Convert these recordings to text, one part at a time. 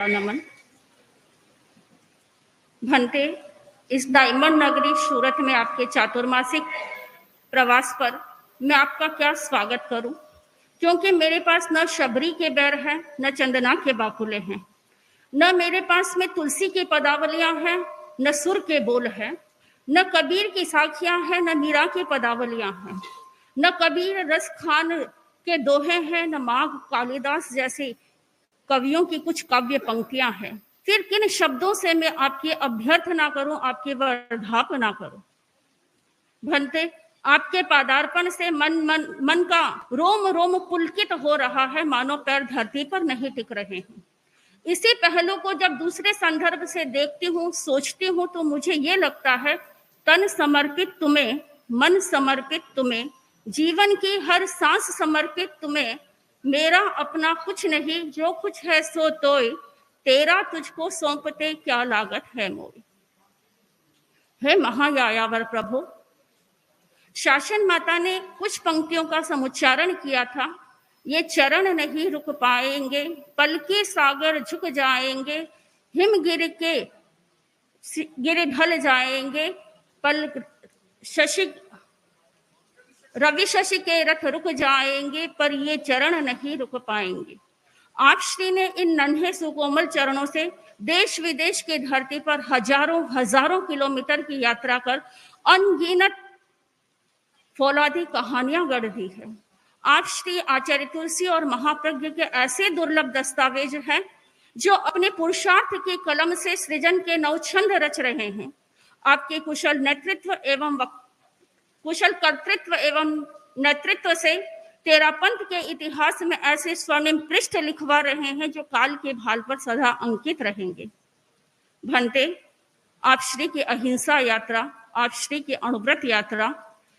नमन। भंते, इस डायमंड नगरी सूरत में आपके चातुर्मासिक प्रवास पर मैं आपका क्या स्वागत करूं, क्योंकि मेरे पास न शबरी के बैर हैं, न चंदना के बाकुले हैं, न मेरे पास में तुलसी की पदावलियां हैं, न सुर के बोल हैं, न कबीर की साखियां हैं, न मीरा की पदावलियां हैं, न कबीर रस खान के दोहे हैं, न माघ कालिदास जैसे कवियों की कुछ काव्य पंक्तियां हैं। फिर किन शब्दों से मैं आपकी अभ्यर्थना करूं, आपकी वर्धापना करूं। भंते, आपके पादार्पण से मन का रोम रोम पुलकित हो रहा है, मानो पैर धरती पर नहीं टिक रहे हैं। इसी पहलू को जब दूसरे संदर्भ से देखती हूँ, सोचती हूँ, तो मुझे ये लगता है तन समर्पित तुम्हें, मन समर्पित तुम्हें, जीवन की हर सांस समर्पित तुम्हें, मेरा अपना कुछ नहीं, जो कुछ है सो तोय, तेरा तुझको सौंपते क्या लागत है मोय। हे महायायावर प्रभु, शासन माता ने कुछ पंक्तियों का समुच्चारण किया था। ये चरण नहीं रुक पाएंगे, पल के सागर झुक जाएंगे, हिम गिर ढल जाएंगे, पल रवि शशि के रथ रुक जाएंगे, पर ये चरण नहीं रुक पाएंगे। आप श्री ने इन नन्हे सुकोमल चरणों से देश विदेश की धरती पर हजारों हजारों किलोमीटर की यात्रा कर अनगिनत फौलादी कहानियां गढ़ दी है। आप श्री आचार्य तुलसी और महाप्रज्ञ के ऐसे दुर्लभ दस्तावेज हैं जो अपने पुरुषार्थ की कलम से सृजन के नवछंद रच रहे हैं। आपके कुशल कर्तृत्व एवं नेतृत्व से तेरा पंथ के इतिहास में ऐसे स्वर्णिम पृष्ठ लिखवा रहे हैं जो काल के भाल पर सदा अंकित रहेंगे। भंते, आप श्री की अहिंसा यात्रा, आप श्री की अणुव्रत यात्रा,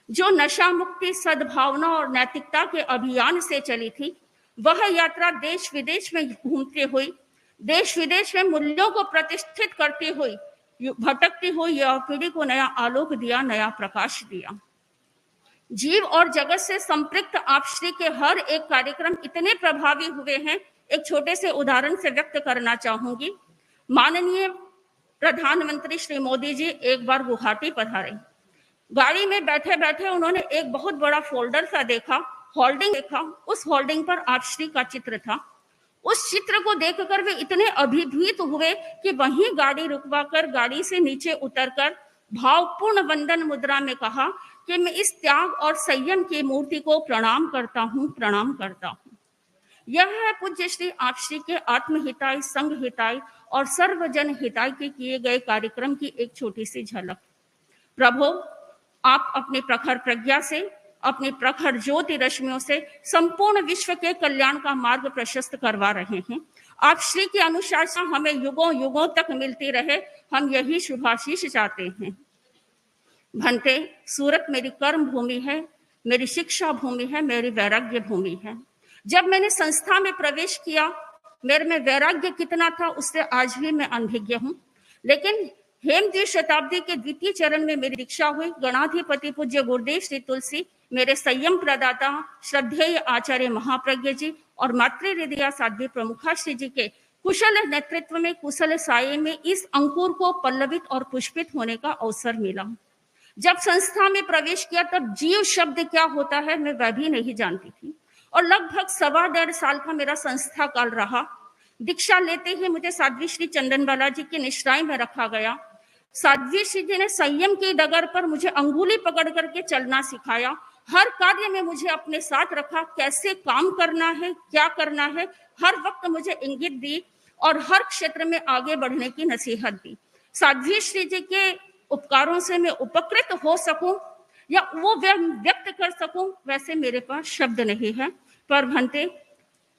जो नशा मुक्ति, सद्भावना और नैतिकता के अभियान से चली थी, वह यात्रा देश विदेश में घूमते हुई, देश विदेश में मूल्यों को प्रतिष्ठित करती हुई, भटकती हुई यह पीढ़ी को नया आलोक दिया, नया प्रकाश दिया। जीव और जगत से संपृक्त आप श्री के हर एक कार्यक्रम इतने प्रभावी हुए हैं, एक छोटे से उदाहरण से व्यक्त करना चाहूंगी। माननीय प्रधानमंत्री श्री मोदी जी एक बार गुवाहाटी पधारे। गाड़ी में बैठे बैठे उन्होंने एक बहुत बड़ा फोल्डर सा देखा, होल्डिंग देखा। उस होल्डिंग पर आप श्री का चित्र था। उस चित्र को देखकर वे इतने अभिभूत हुए कि वहीं गाड़ी रुकवाकर गाड़ी से नीचे उतरकर भावपूर्ण वंदन मुद्रा में कहा कि मैं इस त्याग और संयम की मूर्ति को प्रणाम करता हूँ, प्रणाम करता हूँ। यह है पूज्य श्री आप श्री के आत्महिताय, संघ हिताय और सर्वजन हिताय के किए गए कार्यक्रम की एक छोटी सी झलक। प्रभु, आप अपनी प्रखर प्रज्ञा से, अपनी प्रखर ज्योति रश्मियों से संपूर्ण विश्व के कल्याण का मार्ग प्रशस्त करवा रहे हैं। आप श्री की अनुशासन हमें युगों युगों तक मिलती रहे, हम यही शुभाशीष चाहते हैं। भंते, सूरत मेरी कर्म भूमि है, मेरी शिक्षा भूमि है, मेरी वैराग्य भूमि है। जब मैंने संस्था में प्रवेश किया, मेरे में वैराग्य कितना था उससे आज भी मैं अनभिज्ञ हूँ। लेकिन हेमद्वितीय शताब्दी के द्वितीय चरण में मेरी दीक्षा हुई। गणाधिपति पूज्य गुरुदेव श्री तुलसी, मेरे संयम प्रदाता श्रद्धेय आचार्य महाप्रज्ञ जी और मातृ हृदया साध्वी प्रमुखा श्री जी के कुशल नेतृत्व में, कुशल साये में इस अंकुर को पल्लवित और पुष्पित होने का अवसर मिला। जब संस्था में प्रवेश किया तब जीव शब्द क्या होता है मैं वह भी नहीं जानती थी, और लगभग 1.25 साल का मेरा संस्था काल रहा। दीक्षा लेते ही मुझे साध्वी श्री चंदनबाला जी के निश्राय में रखा गया। साध्वी श्री जी ने संयम की डगर पर मुझे अंगुली पकड़ करके चलना सिखाया। हर कार्य में मुझे अपने साथ रखा, कैसे काम करना है, क्या करना है, हर वक्त मुझे इंगित दी और हर क्षेत्र में आगे बढ़ने की नसीहत दी। साध्वी श्री जी के उपकारों से मैं उपकृत हो सकूं या वो व्यक्त कर सकूं, वैसे मेरे पास शब्द नहीं है। पर भंते,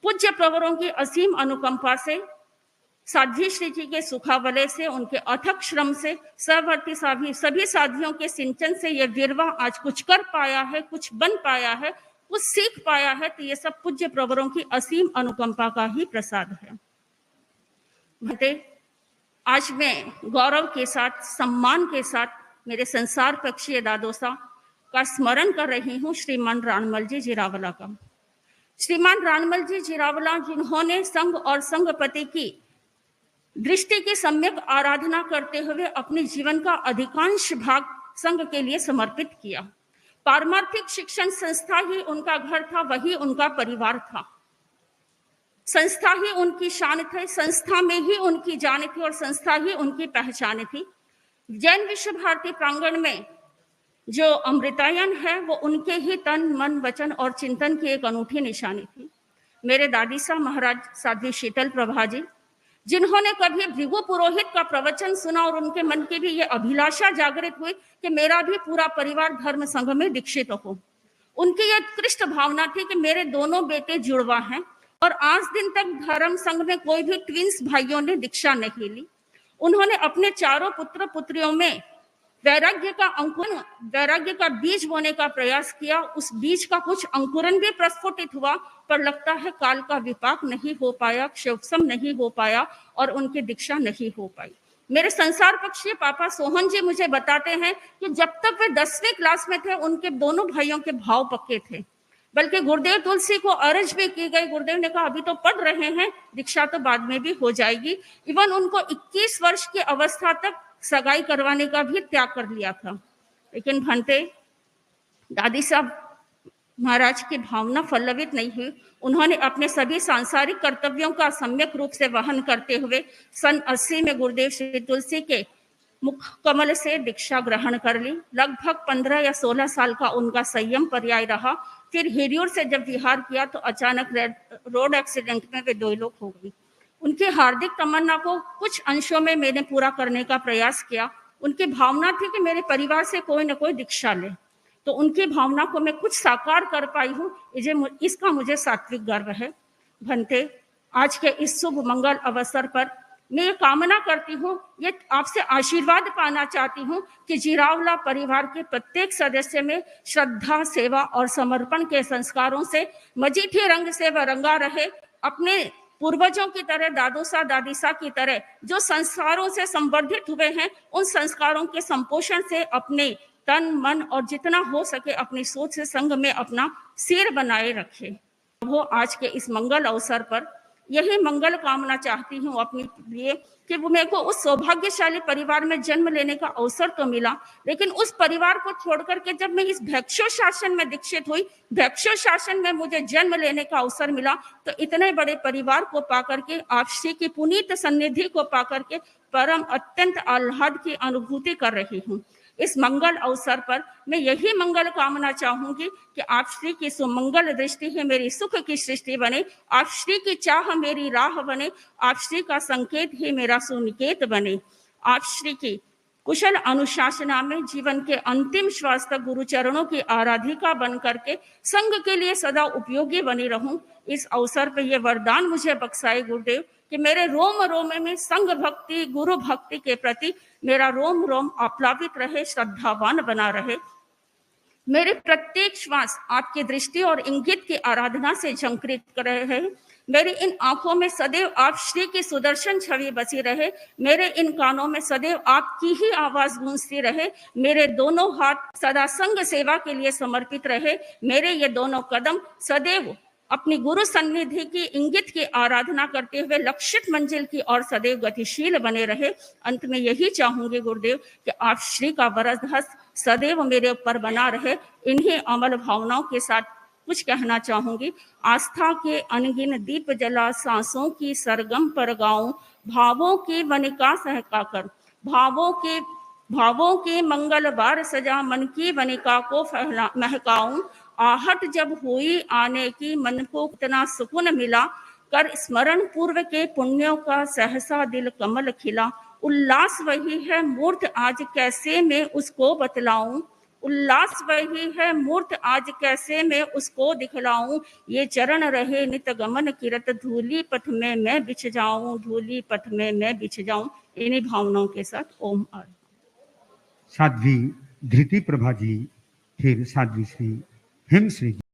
पूज्य प्रवरों की असीम अनुकंपा से, साध्वी श्री जी के सुखावलय से, उनके अथक श्रम से, सहवर्ती सभी साध्वियों के सिंचन से यह गिरवा आज कुछ कर पाया है, कुछ बन पाया है, कुछ सीख पाया है। तो ये सब पूज्य प्रवरों की असीम अनुकंपा का ही प्रसाद है। भंते, आज मैं गौरव के साथ, सम्मान के साथ मेरे संसार पक्षीय दादोसा का स्मरण कर रही हूँ, श्रीमान रानमल जी जिरावला का। श्रीमान रानमल जी जिरावला, जिन्होंने संघ और संघपति की दृष्टि की सम्यक आराधना करते हुए अपने जीवन का अधिकांश भाग संघ के लिए समर्पित किया। पारमार्थिक शिक्षण संस्था ही उनका घर था, वही उनका परिवार था। संस्था ही उनकी शान थी, संस्था में ही उनकी जान थी और संस्था ही उनकी पहचान थी। जैन विश्व भारती प्रांगण में जो अमृतायन है वो उनके ही तन मन वचन और चिंतन की एक अनूठी निशानी थी। मेरे दादी साहब महाराज साध्वी शीतल प्रभा जी, जिन्होंने कभी भृगु पुरोहित का प्रवचन सुना और उनके मन की भी ये अभिलाषा जागृत हुई कि मेरा भी पूरा परिवार धर्म संघ में दीक्षित हो। उनकी यह उत्कृष्ट भावना थी कि मेरे दोनों बेटे जुड़वा हैं और आज दिन तक धर्म संघ में कोई भी ट्विंस भाइयों ने दीक्षा नहीं ली। उन्होंने अपने चारों पुत्र पुत्रियों में वैराग्य का बीज बोने का प्रयास किया। उस बीज का कुछ अंकुरन भी प्रस्फुटित हुआ, पर लगता है काल का विपाक नहीं हो पाया, क्षोभसम नहीं हो पाया और उनकी दीक्षा नहीं हो पाई। मेरे संसार पक्षी पापा सोहन जी मुझे बताते हैं कि जब तक वे 10वीं क्लास में थे उनके दोनों भाइयों के भाव पक्के थे। बल्कि गुरुदेव तुलसी को अर्ज भी की गई। गुरुदेव ने कहा अभी तो पढ़ रहे हैं, दीक्षा तो बाद में भी हो जाएगी। इवन उनको 21 वर्ष की अवस्था तक सगाई करवाने का भी त्याग कर लिया था। लेकिन भंते दादी साहब महाराज की भावना फलवित नहीं हुई। उन्होंने अपने सभी सांसारिक कर्तव्यों का सम्यक रूप से वहन करते हुए सन 80 में गुरुदेव श्री तुलसी के मुख कमल से दीक्षा ग्रहण कर ली। लगभग 15 या 16 साल का उनका संयम पर्याय रहा। फिर हिरियूर से जब विहार किया तो अचानक रोड एक्सीडेंट में वे दोइलोक हो गई। उनकी हार्दिक तमन्ना को कुछ अंशों में मैंने पूरा करने का प्रयास किया। उनकी भावना थी कि मेरे परिवार से कोई न कोई दीक्षा ले, तो उनकी भावना को मैं कुछ साकार कर पाई हूँ, इसका मुझे सात्विक गर्व है। भंते आज के इस शुभ मंगल अवसर पर मैं ये कामना करती हूँ, ये आपसे आशीर्वाद पाना चाहती हूँ कि जीरावला परिवार के प्रत्येक सदस्य में श्रद्धा, सेवा और समर्पण के संस्कारों से मजीठी रंग से वह रंगा रहे। अपने पूर्वजों की तरह, दादोसा दादीसा की तरह जो संस्कारों से संवर्धित हुए हैं, उन संस्कारों के संपोषण से अपने तन मन और जितना हो सके अपनी सोच से संग में अपना सिर बनाए रखे। वो आज के इस मंगल अवसर पर यही मंगल कामना चाहती हूँ अपने लिए कि वो मेरे को उस सौभाग्यशाली परिवार में जन्म लेने का अवसर तो मिला, लेकिन उस परिवार को छोड़कर के जब मैं इस भिक्षु शासन में दीक्षित हुई, भिक्षु शासन में मुझे जन्म लेने का अवसर मिला, तो इतने बड़े परिवार को पाकर के, आप श्री की पुनीत सन्निधि को पाकर के परम अत्यंत आह्लाद की अनुभूति कर रही हूँ। इस मंगल अवसर पर मैं यही मंगल कामना चाहूंगी कि आप श्री की सुमंगल दृष्टि है मेरी सुख की सृष्टि बने, आप श्री की चाह मेरी राह बने, आप श्री का संकेत ही मेरा सुनिकेत बने। आप श्री की कुशल अनुशासना में जीवन के अंतिम श्वास तक गुरु चरणों की आराधिका बन करके संघ के लिए सदा उपयोगी बनी रहूं। इस अवसर पर यह वरदान मुझे बख्शाए गुरुदेव कि मेरे रोम रोम में संघ भक्ति, गुरु भक्ति के प्रति मेरा रोम रोम आप्लावित रहे, श्रद्धावान बना रहे। मेरे प्रत्येक श्वास आपकी दृष्टि और इंगित की आराधना से झंकृत कर रहे। मेरी इन आंखों में सदैव आप श्री की सुदर्शन छवि बसी रहे। मेरे इन कानों में सदैव आपकी ही आवाज गूंजती रहे। मेरे दोनों हाथ सदा संग सेवा के लिए समर्पित रहे। मेरे ये दोनों कदम सदैव अपनी गुरु सन्निधि की इंगित की आराधना करते हुए लक्षित मंजिल की ओर सदैव गतिशील बने रहे। अंत में यही चाहूंगी गुरुदेव कि आप श्री का वरद हस्त सदैव मेरे ऊपर बना रहे। इन्हीं अमल भावनाओं के साथ कुछ कहना चाहूंगी। आस्था के अनगिन दीप जला सांसों की सरगम पर गाऊं, भावों की वनिका सहका कर, भावों के मंगल बार सजा मन की वनिका को महकाऊं। आहट जब हुई आने की मन को कितना सुकून मिला, कर स्मरण पूर्व के पुण्यों का सहसा दिल कमल खिला। उल्लास वही है मूर्त आज कैसे मैं उसको बतलाऊं, उल्लास वही है मूर्त आज कैसे मैं उसको दिखलाऊं। ये चरण रहे नित गमन किरत, धूली पथ में मैं बिछ जाऊं, धूली पथ में मैं बिछ जाऊं। इन्हीं भावनाओं के साथ ओम आर। साध्वी धृति प्रभा जी, फिर साध्वी श्री हिम श्री जी।